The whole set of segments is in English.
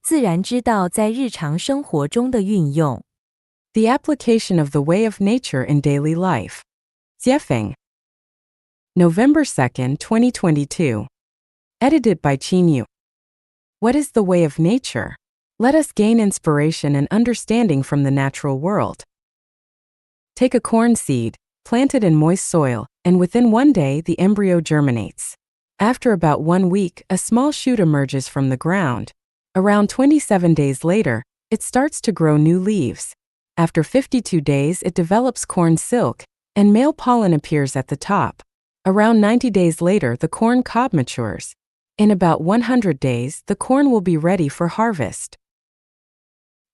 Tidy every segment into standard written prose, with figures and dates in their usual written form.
自然之道在日常生活中的运用。The application of the way of nature in daily life. Jiefeng. November 2nd, 2022. Edited by Qinyu. What is the way of nature? Let us gain inspiration and understanding from the natural world. Take a corn seed, plant it in moist soil, and within 1 day the embryo germinates. After about 1 week, a small shoot emerges from the ground. Around 27 days later, it starts to grow new leaves. After 52 days, it develops corn silk, and male pollen appears at the top. Around 90 days later, the corn cob matures. In about 100 days, the corn will be ready for harvest.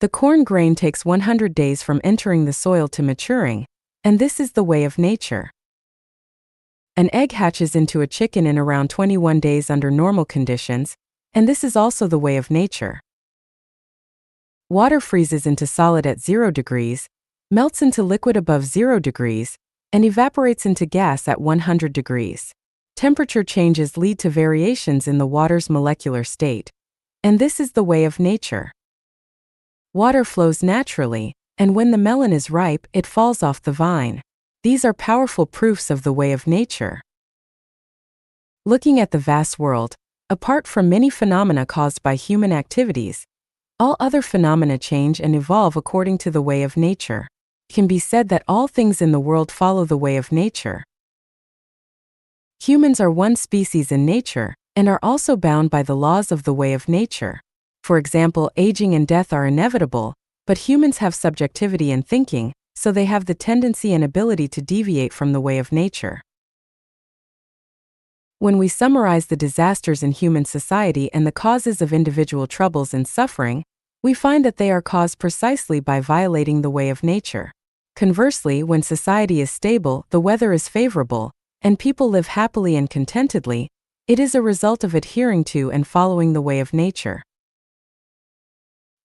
The corn grain takes 100 days from entering the soil to maturing, and this is the way of nature. An egg hatches into a chicken in around 21 days under normal conditions, and this is also the way of nature. Water freezes into solid at 0 degrees, melts into liquid above 0 degrees, and evaporates into gas at 100 degrees. Temperature changes lead to variations in the water's molecular state, and this is the way of nature. Water flows naturally, and when the melon is ripe, it falls off the vine. These are powerful proofs of the way of nature. Looking at the vast world, apart from many phenomena caused by human activities, all other phenomena change and evolve according to the way of nature. It can be said that all things in the world follow the way of nature. Humans are one species in nature, and are also bound by the laws of the way of nature. For example, aging and death are inevitable, but humans have subjectivity in thinking, so they have the tendency and ability to deviate from the way of nature. When we summarize the disasters in human society and the causes of individual troubles and suffering, we find that they are caused precisely by violating the way of nature. Conversely, when society is stable, the weather is favorable, and people live happily and contentedly, it is a result of adhering to and following the way of nature.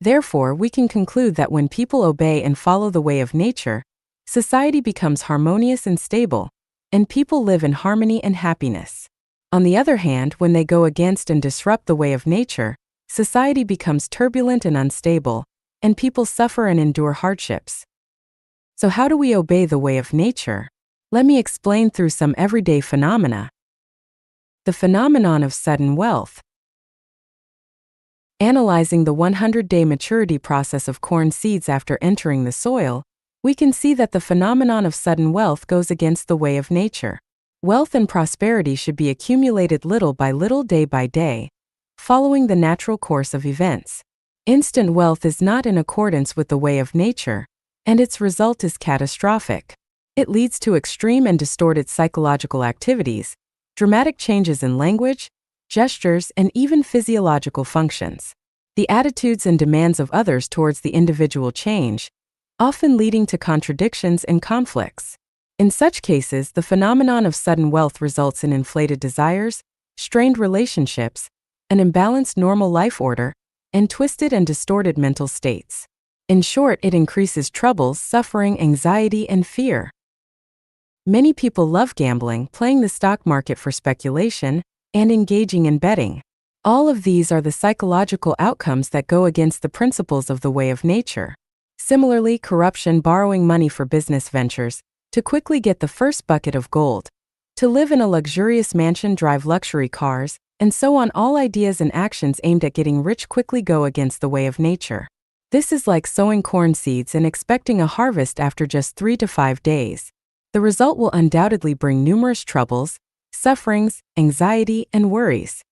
Therefore, we can conclude that when people obey and follow the way of nature, society becomes harmonious and stable, and people live in harmony and happiness. On the other hand, when they go against and disrupt the way of nature, society becomes turbulent and unstable, and people suffer and endure hardships. So how do we obey the way of nature? Let me explain through some everyday phenomena. The phenomenon of sudden wealth. Analyzing the 100-day maturity process of corn seeds after entering the soil, we can see that the phenomenon of sudden wealth goes against the way of nature. Wealth and prosperity should be accumulated little by little, day by day, following the natural course of events. Instant wealth is not in accordance with the way of nature, and its result is catastrophic. It leads to extreme and distorted psychological activities, dramatic changes in language, gestures, and even physiological functions. The attitudes and demands of others towards the individual change, often leading to contradictions and conflicts. In such cases, the phenomenon of sudden wealth results in inflated desires, strained relationships, an imbalanced normal life order, and twisted and distorted mental states. In short, it increases troubles, suffering, anxiety, and fear. Many people love gambling, playing the stock market for speculation, and engaging in betting. All of these are the psychological outcomes that go against the principles of the way of nature. Similarly, corruption, borrowing money for business ventures, to quickly get the first bucket of gold, to live in a luxurious mansion, drive luxury cars, and so on. All ideas and actions aimed at getting rich quickly go against the way of nature. This is like sowing corn seeds and expecting a harvest after just 3 to 5 days. The result will undoubtedly bring numerous troubles, sufferings, anxiety, and worries.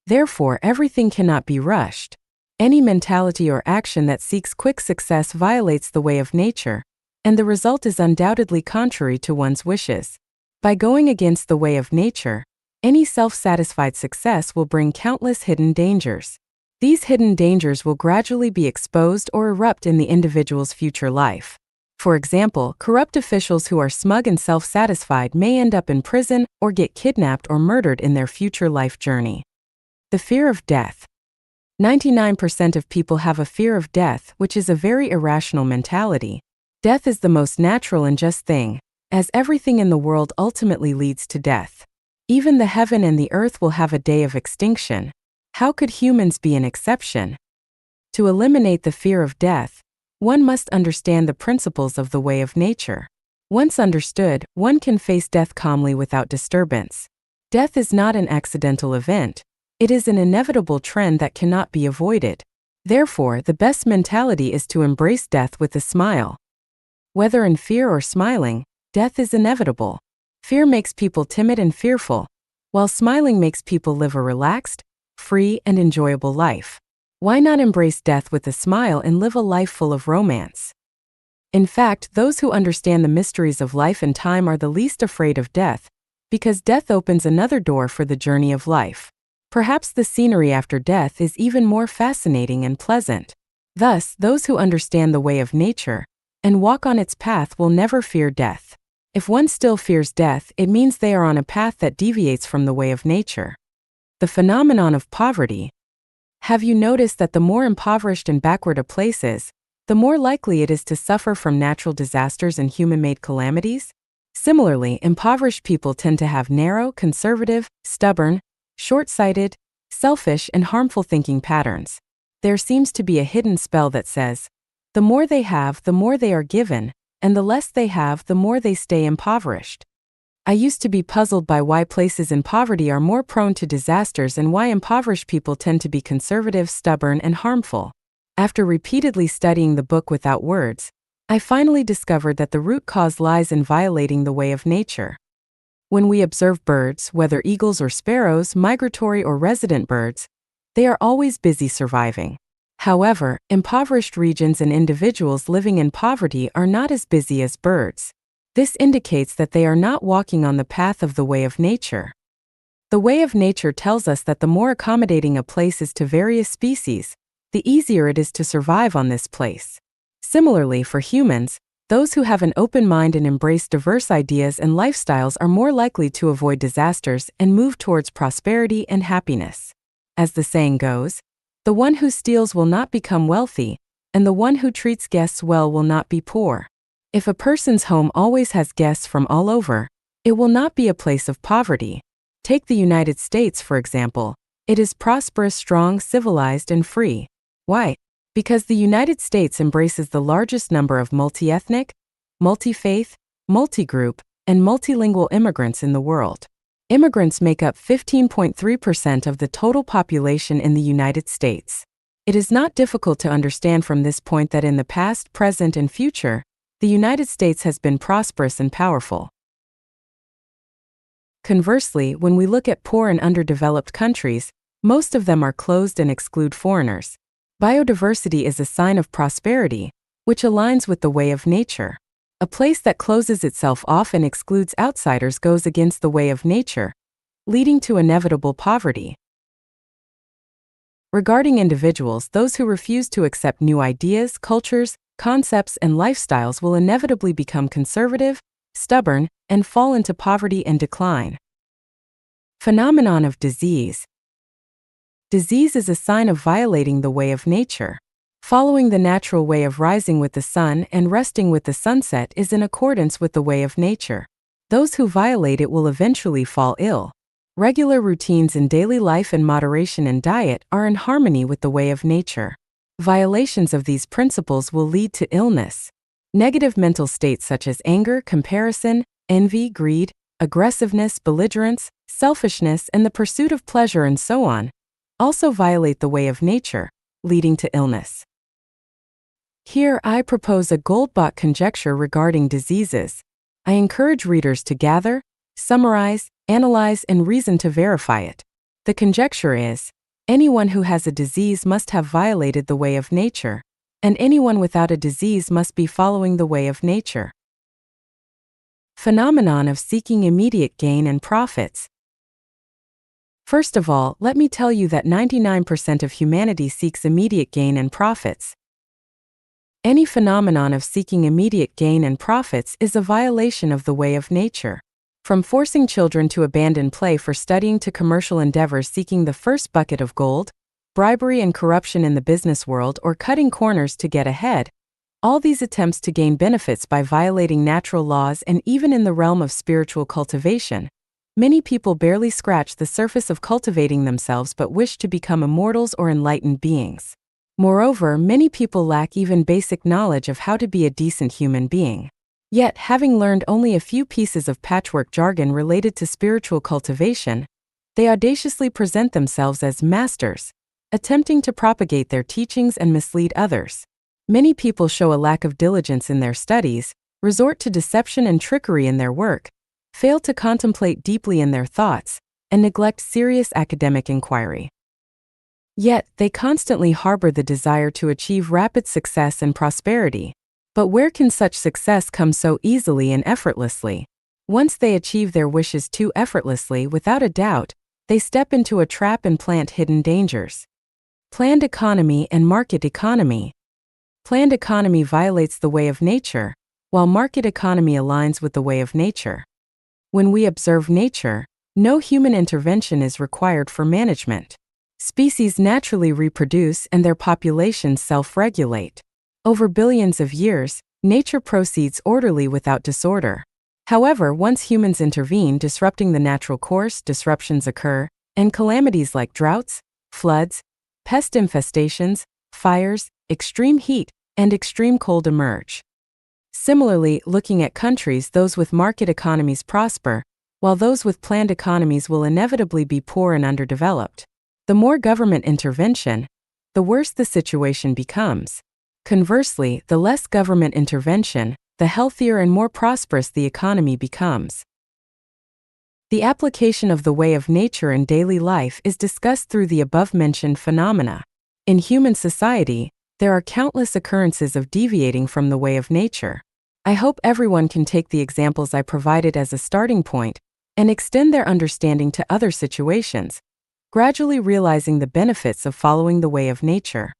Therefore, everything cannot be rushed. Any mentality or action that seeks quick success violates the way of nature, and the result is undoubtedly contrary to one's wishes. By going against the way of nature, any self-satisfied success will bring countless hidden dangers. These hidden dangers will gradually be exposed or erupt in the individual's future life. For example, corrupt officials who are smug and self-satisfied may end up in prison or get kidnapped or murdered in their future life journey. The fear of death. 99% of people have a fear of death, which is a very irrational mentality. Death is the most natural and just thing, as everything in the world ultimately leads to death. Even the heaven and the earth will have a day of extinction. How could humans be an exception? To eliminate the fear of death, one must understand the principles of the way of nature. Once understood, one can face death calmly without disturbance. Death is not an accidental event. It is an inevitable trend that cannot be avoided. Therefore, the best mentality is to embrace death with a smile. Whether in fear or smiling, death is inevitable. Fear makes people timid and fearful, while smiling makes people live a relaxed, free, and enjoyable life. Why not embrace death with a smile and live a life full of romance? In fact, those who understand the mysteries of life and time are the least afraid of death, because death opens another door for the journey of life. Perhaps the scenery after death is even more fascinating and pleasant. Thus, those who understand the way of nature and walk on its path will never fear death. If one still fears death, it means they are on a path that deviates from the way of nature. The phenomenon of poverty. Have you noticed that the more impoverished and backward a place is, the more likely it is to suffer from natural disasters and human-made calamities? Similarly, impoverished people tend to have narrow, conservative, stubborn, short-sighted, selfish, and harmful thinking patterns. There seems to be a hidden spell that says, the more they have, the more they are given, and the less they have, the more they stay impoverished. I used to be puzzled by why places in poverty are more prone to disasters and why impoverished people tend to be conservative, stubborn, and harmful. After repeatedly studying the book without words, I finally discovered that the root cause lies in violating the way of nature. When we observe birds, whether eagles or sparrows, migratory or resident birds, they are always busy surviving. However, impoverished regions and individuals living in poverty are not as busy as birds. This indicates that they are not walking on the path of the way of nature. The way of nature tells us that the more accommodating a place is to various species, the easier it is to survive on this place. Similarly, for humans, those who have an open mind and embrace diverse ideas and lifestyles are more likely to avoid disasters and move towards prosperity and happiness. As the saying goes, the one who steals will not become wealthy, and the one who treats guests well will not be poor. If a person's home always has guests from all over, it will not be a place of poverty. Take the United States, for example. It is prosperous, strong, civilized, and free. Why? Because the United States embraces the largest number of multi-ethnic, multi-faith, multi-group, and multilingual immigrants in the world. Immigrants make up 15.3% of the total population in the United States. It is not difficult to understand from this point that in the past, present, and future, the United States has been prosperous and powerful. Conversely, when we look at poor and underdeveloped countries, most of them are closed and exclude foreigners. Biodiversity is a sign of prosperity, which aligns with the way of nature. A place that closes itself off and excludes outsiders goes against the way of nature, leading to inevitable poverty. Regarding individuals, those who refuse to accept new ideas, cultures, concepts, and lifestyles will inevitably become conservative, stubborn, and fall into poverty and decline. Phenomenon of disease. Disease is a sign of violating the way of nature. Following the natural way of rising with the sun and resting with the sunset is in accordance with the way of nature. Those who violate it will eventually fall ill. Regular routines in daily life and moderation in diet are in harmony with the way of nature. Violations of these principles will lead to illness. Negative mental states such as anger, comparison, envy, greed, aggressiveness, belligerence, selfishness, and the pursuit of pleasure and so on, also violate the way of nature, leading to illness. Here I propose a Goldbach conjecture regarding diseases. I encourage readers to gather, summarize, analyze, and reason to verify it. The conjecture is, anyone who has a disease must have violated the way of nature, and anyone without a disease must be following the way of nature. Phenomenon of seeking immediate gain and profits. First of all, let me tell you that 99% of humanity seeks immediate gain and profits. Any phenomenon of seeking immediate gain and profits is a violation of the way of nature. From forcing children to abandon play for studying to commercial endeavors seeking the first bucket of gold, bribery and corruption in the business world, or cutting corners to get ahead, all these attempts to gain benefits by violating natural laws, and even in the realm of spiritual cultivation, many people barely scratch the surface of cultivating themselves but wish to become immortals or enlightened beings. Moreover, many people lack even basic knowledge of how to be a decent human being. Yet, having learned only a few pieces of patchwork jargon related to spiritual cultivation, they audaciously present themselves as masters, attempting to propagate their teachings and mislead others. Many people show a lack of diligence in their studies, resort to deception and trickery in their work, fail to contemplate deeply in their thoughts, and neglect serious academic inquiry. Yet, they constantly harbor the desire to achieve rapid success and prosperity. But where can such success come so easily and effortlessly? Once they achieve their wishes too effortlessly, without a doubt, they step into a trap and plant hidden dangers. Planned economy and market economy. Planned economy violates the way of nature, while market economy aligns with the way of nature. When we observe nature, no human intervention is required for management. Species naturally reproduce and their populations self-regulate. Over billions of years, nature proceeds orderly without disorder. However, once humans intervene, disrupting the natural course, disruptions occur, and calamities like droughts, floods, pest infestations, fires, extreme heat, and extreme cold emerge. Similarly, looking at countries, those with market economies prosper, while those with planned economies will inevitably be poor and underdeveloped. The more government intervention, the worse the situation becomes. Conversely, the less government intervention, the healthier and more prosperous the economy becomes. The application of the way of nature in daily life is discussed through the above-mentioned phenomena. In human society, there are countless occurrences of deviating from the way of nature. I hope everyone can take the examples I provided as a starting point and extend their understanding to other situations, gradually realizing the benefits of following the way of nature.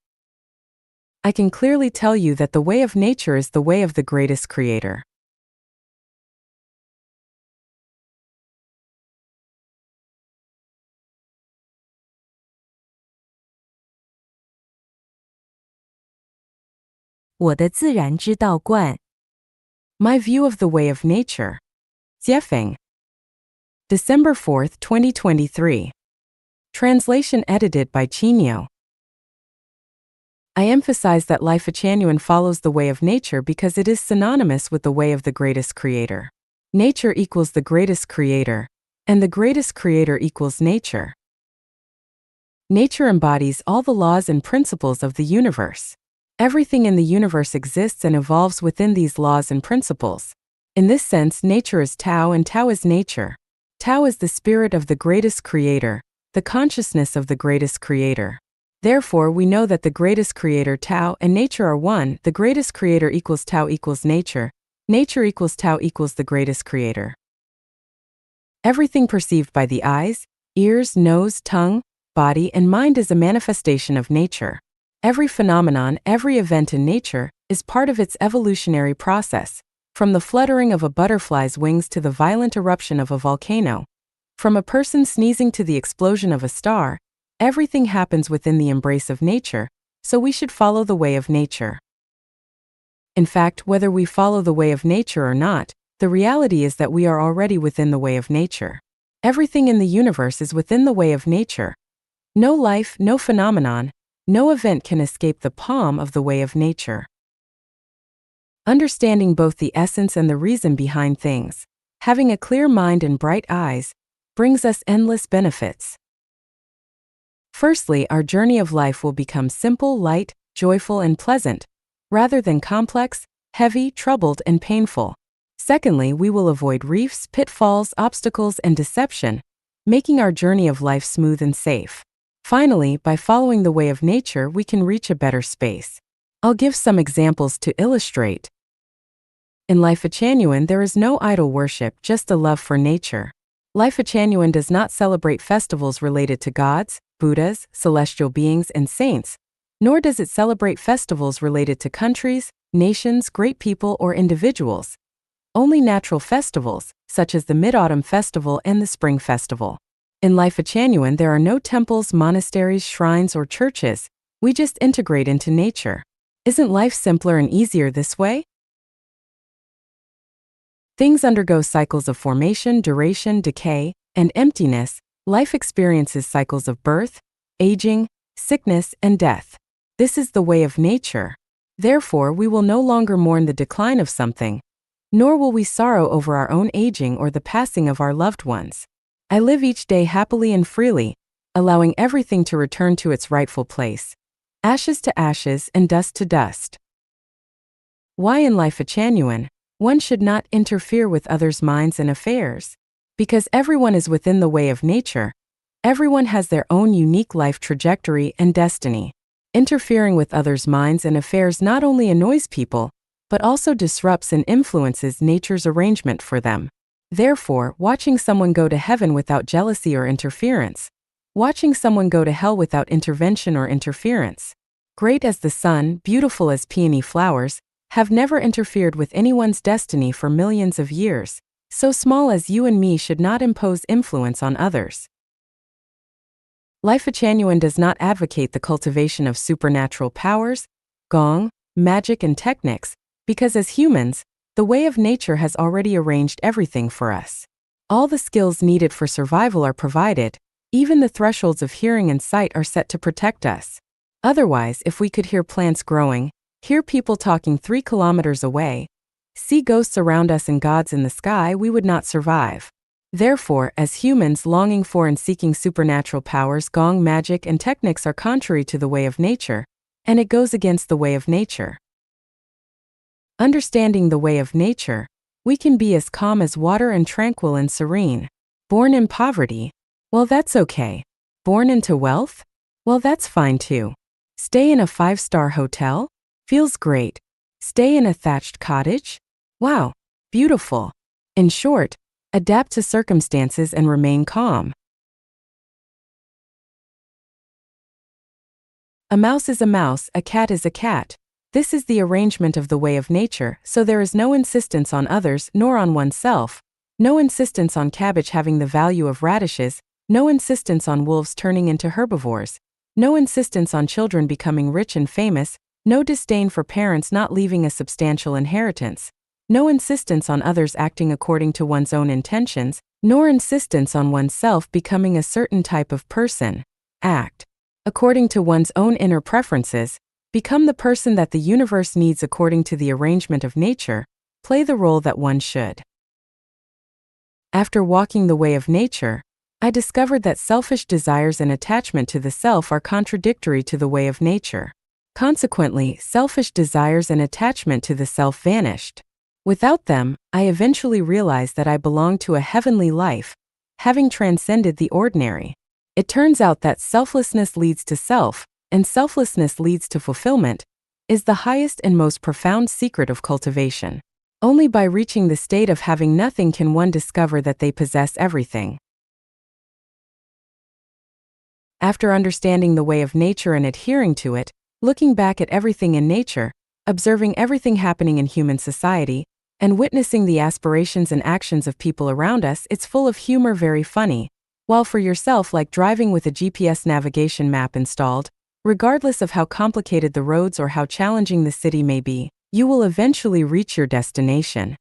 I can clearly tell you that the way of nature is the way of the greatest creator.我的自然之道观 My view of the way of nature. Jiefeng. December 4th, 2023. Translation edited by Chinyo. I emphasize that Life Achanuan follows the way of nature because it is synonymous with the way of the greatest creator. Nature equals the greatest creator, and the greatest creator equals nature. Nature embodies all the laws and principles of the universe. Everything in the universe exists and evolves within these laws and principles. In this sense, nature is Tao and Tao is nature. Tao is the spirit of the greatest creator, the consciousness of the greatest creator. Therefore, we know that the greatest creator Tao and nature are one. The greatest creator equals Tao equals nature. Nature equals Tao equals the greatest creator. Everything perceived by the eyes, ears, nose, tongue, body, and mind is a manifestation of nature. Every phenomenon, every event in nature, is part of its evolutionary process, from the fluttering of a butterfly's wings to the violent eruption of a volcano, from a person sneezing to the explosion of a star. Everything happens within the embrace of nature, so we should follow the way of nature. In fact, whether we follow the way of nature or not, the reality is that we are already within the way of nature. Everything in the universe is within the way of nature. No life, no phenomenon, no event can escape the palm of the way of nature. Understanding both the essence and the reason behind things, having a clear mind and bright eyes, brings us endless benefits. Firstly, our journey of life will become simple, light, joyful, and pleasant, rather than complex, heavy, troubled, and painful. Secondly, we will avoid reefs, pitfalls, obstacles, and deception, making our journey of life smooth and safe. Finally, by following the way of nature, we can reach a better space. I'll give some examples to illustrate. In Life Achanuan, there is no idol worship, just a love for nature. Life Achanuan does not celebrate festivals related to gods, Buddhas, celestial beings, and saints, nor does it celebrate festivals related to countries, nations, great people, or individuals. Only natural festivals, such as the Mid-Autumn Festival and the Spring Festival. In Life Achanuan, there are no temples, monasteries, shrines, or churches. We just integrate into nature. Isn't life simpler and easier this way? Things undergo cycles of formation, duration, decay, and emptiness. Life experiences cycles of birth, aging, sickness, and death. This is the way of nature. Therefore, we will no longer mourn the decline of something, nor will we sorrow over our own aging or the passing of our loved ones. I live each day happily and freely, allowing everything to return to its rightful place. Ashes to ashes and dust to dust. Why in life a genuine? One should not interfere with others' minds and affairs. Because everyone is within the way of nature, everyone has their own unique life trajectory and destiny. Interfering with others' minds and affairs not only annoys people, but also disrupts and influences nature's arrangement for them. Therefore, watching someone go to heaven without jealousy or interference, watching someone go to hell without intervention or interference, great as the sun, beautiful as peony flowers, have never interfered with anyone's destiny for millions of years, so small as you and me should not impose influence on others. Life Genuine does not advocate the cultivation of supernatural powers, gong, magic and techniques, because as humans, the way of nature has already arranged everything for us. All the skills needed for survival are provided, even the thresholds of hearing and sight are set to protect us. Otherwise, if we could hear plants growing, hear people talking 3 kilometers away, see ghosts around us and gods in the sky, we would not survive. Therefore, as humans longing for and seeking supernatural powers, gong, magic, and techniques are contrary to the way of nature, and it goes against the way of nature. Understanding the way of nature, we can be as calm as water and tranquil and serene. Born in poverty? Well, that's okay. Born into wealth? Well, that's fine too. Stay in a 5-star hotel? Feels great. Stay in a thatched cottage? Wow, beautiful. In short, adapt to circumstances and remain calm. A mouse is a mouse, a cat is a cat. This is the arrangement of the way of nature, so there is no insistence on others nor on oneself, no insistence on cabbage having the value of radishes, no insistence on wolves turning into herbivores, no insistence on children becoming rich and famous, no disdain for parents not leaving a substantial inheritance, no insistence on others acting according to one's own intentions, nor insistence on oneself becoming a certain type of person. Act according to one's own inner preferences, become the person that the universe needs according to the arrangement of nature, play the role that one should. After walking the way of nature, I discovered that selfish desires and attachment to the self are contradictory to the way of nature. Consequently, selfish desires and attachment to the self vanished. Without them, I eventually realized that I belonged to a heavenly life, having transcended the ordinary. It turns out that selflessness leads to self, and selflessness leads to fulfillment, is the highest and most profound secret of cultivation. Only by reaching the state of having nothing can one discover that they possess everything. After understanding the way of nature and adhering to it, looking back at everything in nature, observing everything happening in human society, and witnessing the aspirations and actions of people around us, it's full of humor, very funny. While for yourself, like driving with a GPS navigation map installed, regardless of how complicated the roads or how challenging the city may be, you will eventually reach your destination.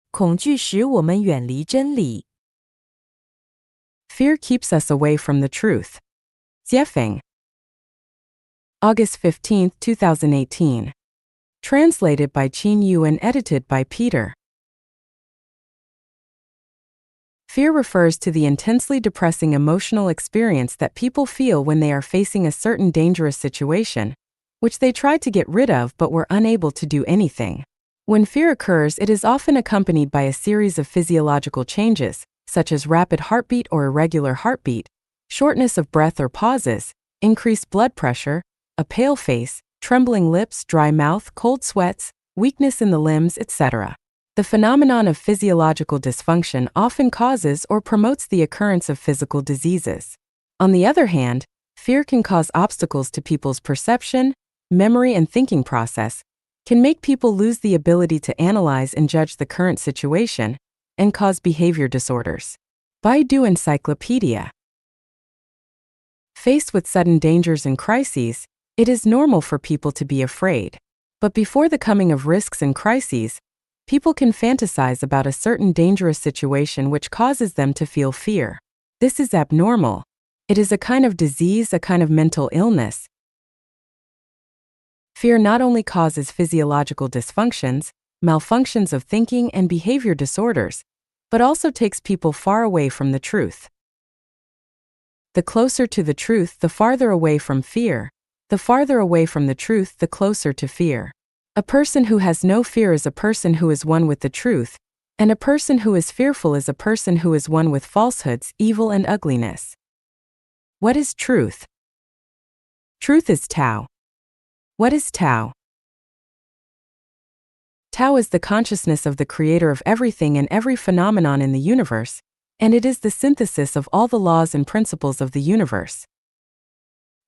恐惧使我们远离真理。Fear keeps us away from the truth. Jiefeng. August 15, 2018. Translated by Qin Yu and edited by Peter. Fear refers to the intensely depressing emotional experience that people feel when they are facing a certain dangerous situation, which they tried to get rid of but were unable to do anything. When fear occurs, it is often accompanied by a series of physiological changes, such as rapid heartbeat or irregular heartbeat, shortness of breath or pauses, increased blood pressure, a pale face, trembling lips, dry mouth, cold sweats, weakness in the limbs, etc. The phenomenon of physiological dysfunction often causes or promotes the occurrence of physical diseases. On the other hand, fear can cause obstacles to people's perception, memory, and thinking process, can make people lose the ability to analyze and judge the current situation, and cause behavior disorders. Baidu Encyclopedia. Faced with sudden dangers and crises, It is normal for people to be afraid. But before the coming of risks and crises, people can fantasize about a certain dangerous situation which causes them to feel fear. This is abnormal. It is a kind of disease, a kind of mental illness. Fear not only causes physiological dysfunctions, malfunctions of thinking and behavior disorders, but also takes people far away from the truth. The closer to the truth, the farther away from fear. The farther away from the truth, the closer to fear. A person who has no fear is a person who is one with the truth, and a person who is fearful is a person who is one with falsehoods, evil, and ugliness. What is truth? Truth is Tao. What is Tao? Tao is the consciousness of the creator of everything and every phenomenon in the universe, and it is the synthesis of all the laws and principles of the universe.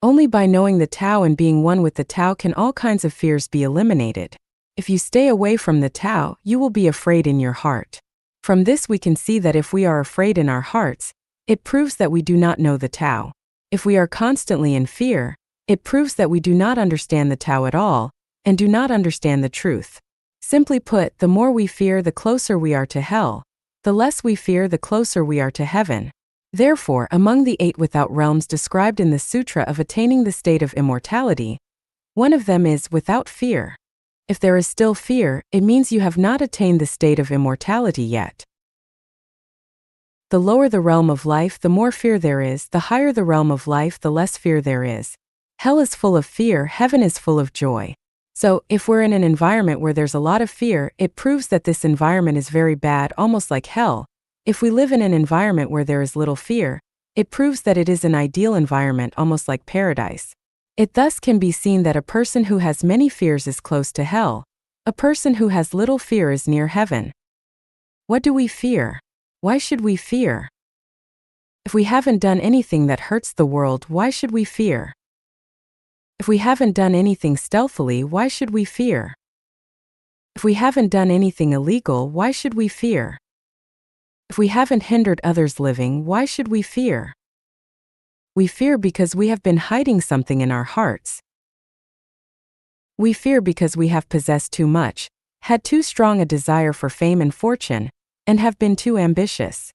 Only by knowing the Tao and being one with the Tao can all kinds of fears be eliminated. If you stay away from the Tao, you will be afraid in your heart. From this we can see that if we are afraid in our hearts, it proves that we do not know the Tao. If we are constantly in fear, it proves that we do not understand the Tao at all, and do not understand the truth. Simply put, the more we fear, the closer we are to hell. The less we fear, the closer we are to heaven. Therefore, among the 8 without realms described in the Sutra of attaining the state of immortality, one of them is without fear. If there is still fear, it means you have not attained the state of immortality yet. The lower the realm of life, the more fear there is. The higher the realm of life, the less fear there is. Hell is full of fear, heaven is full of joy. So, if we're in an environment where there's a lot of fear, it proves that this environment is very bad, almost like hell. If we live in an environment where there is little fear, it proves that it is an ideal environment, almost like paradise. It thus can be seen that a person who has many fears is close to hell. A person who has little fear is near heaven. What do we fear? Why should we fear? If we haven't done anything that hurts the world, why should we fear? If we haven't done anything stealthily, why should we fear? If we haven't done anything illegal, why should we fear? If we haven't hindered others living, why should we fear? We fear because we have been hiding something in our hearts. We fear because we have possessed too much, had too strong a desire for fame and fortune, and have been too ambitious.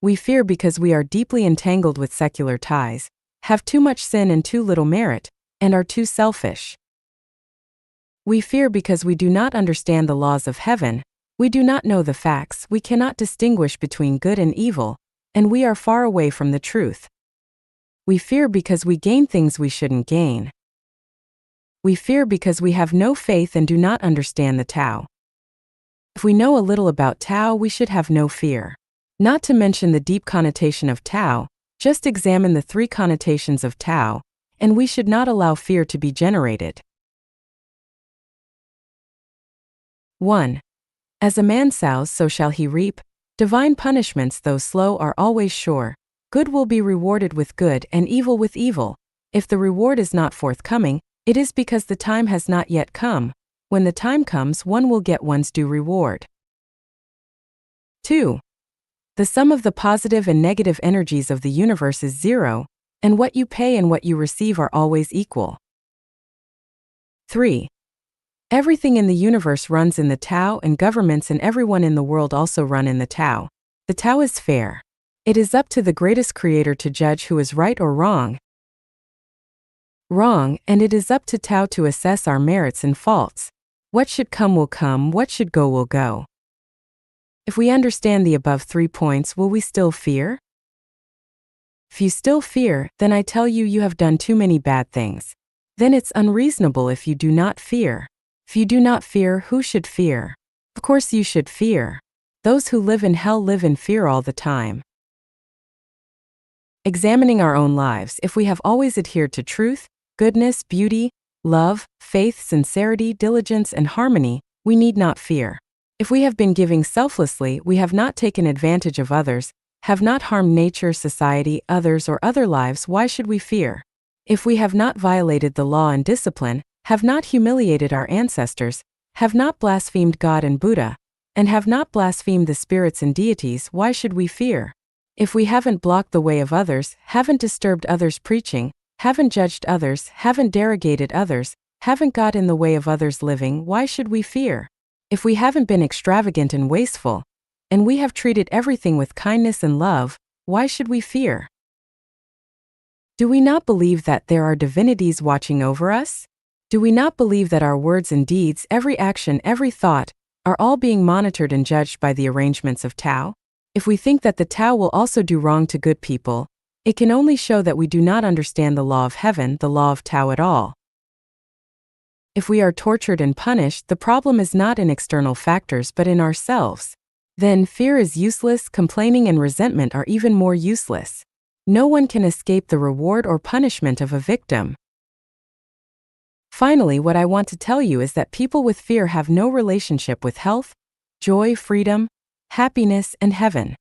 We fear because we are deeply entangled with secular ties, have too much sin and too little merit, and are too selfish. We fear because we do not understand the laws of heaven, we do not know the facts, we cannot distinguish between good and evil, and we are far away from the truth. We fear because we gain things we shouldn't gain. We fear because we have no faith and do not understand the Tao. If we know a little about Tao, we should have no fear. Not to mention the deep connotation of Tao, just examine the 3 connotations of Tao, and we should not allow fear to be generated. 1. As a man sows, so shall he reap. Divine punishments, though slow, are always sure. Good will be rewarded with good and evil with evil. If the reward is not forthcoming, it is because the time has not yet come. When the time comes, one will get one's due reward. 2. The sum of the positive and negative energies of the universe is 0, and what you pay and what you receive are always equal. 3. Everything in the universe runs in the Tao, and governments and everyone in the world also run in the Tao. The Tao is fair. It is up to the greatest creator to judge who is right or wrong, and it is up to Tao to assess our merits and faults. What should come will come, what should go will go. If we understand the above 3 points, will we still fear? If you still fear, then I tell you, you have done too many bad things. Then it's unreasonable if you do not fear. If you do not fear, who should fear? Of course you should fear. Those who live in hell live in fear all the time. Examining our own lives, if we have always adhered to truth, goodness, beauty, love, faith, sincerity, diligence, and harmony, we need not fear. If we have been giving selflessly, we have not taken advantage of others, have not harmed nature, society, others, or other lives, why should we fear? If we have not violated the law and discipline, have not humiliated our ancestors, have not blasphemed God and Buddha, and have not blasphemed the spirits and deities, why should we fear? If we haven't blocked the way of others, haven't disturbed others' preaching, haven't judged others, haven't derogated others, haven't got in the way of others living, why should we fear? If we haven't been extravagant and wasteful, and we have treated everything with kindness and love, why should we fear? Do we not believe that there are divinities watching over us? Do we not believe that our words and deeds, every action, every thought, are all being monitored and judged by the arrangements of Tao? If we think that the Tao will also do wrong to good people, it can only show that we do not understand the law of heaven, the law of Tao at all. If we are tortured and punished, the problem is not in external factors but in ourselves. Then fear is useless, complaining and resentment are even more useless. No one can escape the reward or punishment of a victim. Finally, what I want to tell you is that people with fear have no relationship with health, joy, freedom, happiness, and heaven.